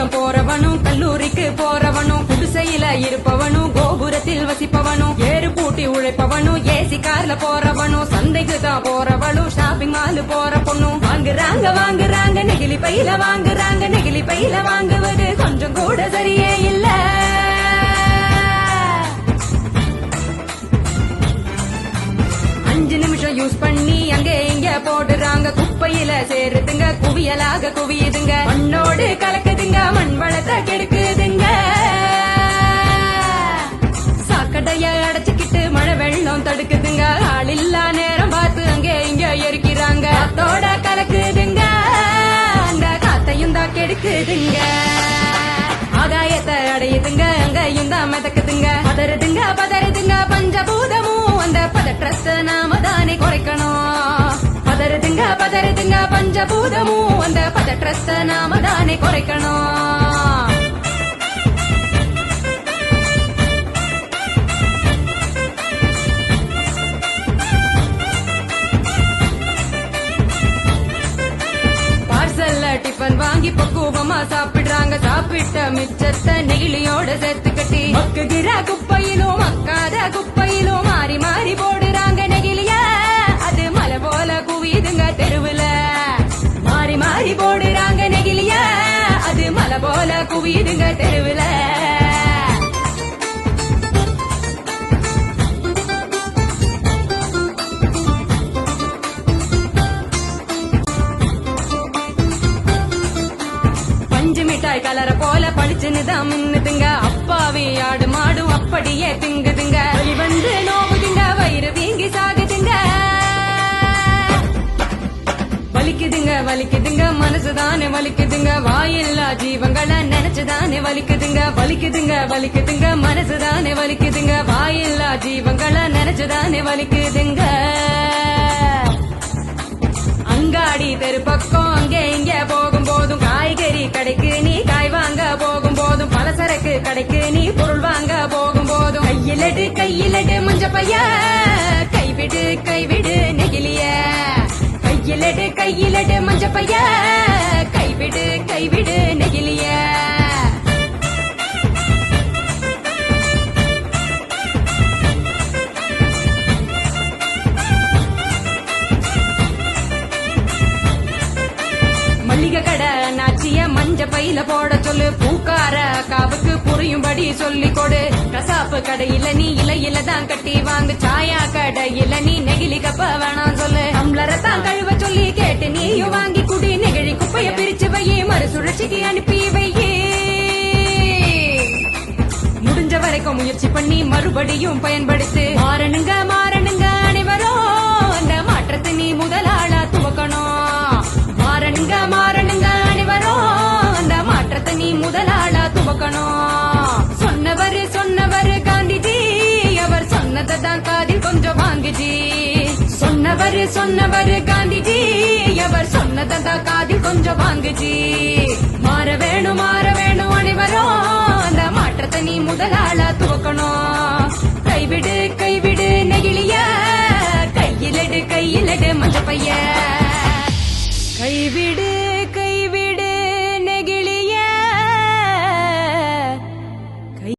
பள்ளிக்கூடம் போறவனும் கல்லூரிக்கு போறவனும் குடிசையில இருப்பவனும் கோபுரத்தில் வசிப்பவனும் ஏறு பூட்டி உழைப்பவனும் ஏசி கார்ல போறவனும் சந்தைக்கு தான் போறவளும் ஷாப்பிங் மால் போற பொண்ணும் வாங்குறாங்க நெகிழி பையில வாங்குவது கொஞ்சம் கூட சரியே இல்ல. அஞ்சு நிமிஷம் யூஸ் பண்ணி அங்கே இங்க போடுறாங்க, குப்பையில சேருதுங்க, குவியலாக குவியுதுங்க, மண்ணோடு கலக்குதுங்க, மண் வளத்தை கெடுக்குதுங்க. சாக்கடைய அடைச்சுக்கிட்டு மழை வெள்ளம் தடுக்குதுங்க, ஆளில்லா நேரம் பார்த்து அங்கே இங்க எரிக்கிறாங்க, காத்தோட கலக்குதுங்க, அந்த காத்தையும் தான் கெடுக்குதுங்க. ஆகாயத்தை அடையுதுங்க, அங்கேயும் தான் மிதக்குதுங்க, பதறுதுங்க பஞ்சபூதமும் அந்த பதற்றத்தை நாம தானே குறைக்கணும். பதறுதுங்க பஞ்சபூதமும் அந்த பதற்றத்தை நாம தானே குறைக்கணும். டிஃபன் வாங்கி பக்குவமா சாப்பிடுறாங்க, சாப்பிட்ட மிச்சத்தை நெகிழியோட சேர்த்து கட்டி மக்குகிற குப்பையிலும் மக்காத குப்பையிலும் மாறி மாறி போடுறாங்க நெகிழிய. அது மலை போல குவியுதுங்க தெருவுல, மாறி மாறி போடுறாங்க நெகிழிய, அது மலை போல குவியுதுங்க தெருவுல. மிட்டாய் கலர போல பளிச்சுன்னுதான் மின்னுதுங்க, அப்பாவி ஆடு மாடும் அப்படியே திங்குதுங்க, வலி வந்து நோவுதுங்க, வயிறு வீங்கி சாகுதுங்க. வலிக்குதுங்க மனசுதானே வலிக்குதுங்க, வாயில்லா ஜீவங்களை நினைச்சுதானே வலிக்குதுங்க மனசுதானே வலிக்குதுங்க, வாயில்லா ஜீவங்களை நினைச்சுதானே வலிக்குதுங்க. அங்காடி தெரு பக்கம் அங்கே இங்க போகும் போதும், காய்கறி கடைக்கு நீ காய் வாங்க போகும் போதும், பலசரக்கு கடைக்கு நீ பொருள் வாங்க போகும் போதும், கையிலடு மஞ்ச பைய, கைவிடு நெகிழிய, கையிலடு மஞ்ச பைய, கைவிடு நெகிழிய. மல்லிகை கடை நாச்சிய மஞ்ச பையில போட சொல்லு, பூக்கார காவுக்கு புரியும்படி சொல்லி கொடு, கசாப்பு கடையில நீ இலையில தான் கட்டி வாங்கு, சாயா கடையில நீ நெகிழி கப்ப வேணாம் சொல்லு, டம்ளரை தான் கழுவ சொல்லி கேட்டு நீயும் வாங்கி குடி, நெகிழி குப்பைய பிரிச்சு வையே மறுசுழற்சிக்கு அனுப்பி வையே. முடிஞ்ச வரைக்கும் முயற்சி பண்ணி மறுபடியும் பயன்படுத்து, மாறணுங்க அனைவரும் அந்த மாற்றத்தை நீ முதலாளா துவக்கணும். மாறணுங்க அனைவரும் அந்த மாற்றத்தை நீ முதலாளா துவக்கணும். சொன்னவர் காந்திஜி, அவர் சொன்னதை தான் காதில் கொஞ்சம் வாங்குஜி. சொன்னவர் காந்திஜி, அவர் சொன்னதை தான் காதில் கொஞ்சம் வாங்குஜி. மாற வேணும் அனைவரும் அந்த மாற்றத்தை நீ முதலாளா துவக்கணும். கைவிடு நெகிழிய, கையிலடு மஞ்ச பைய.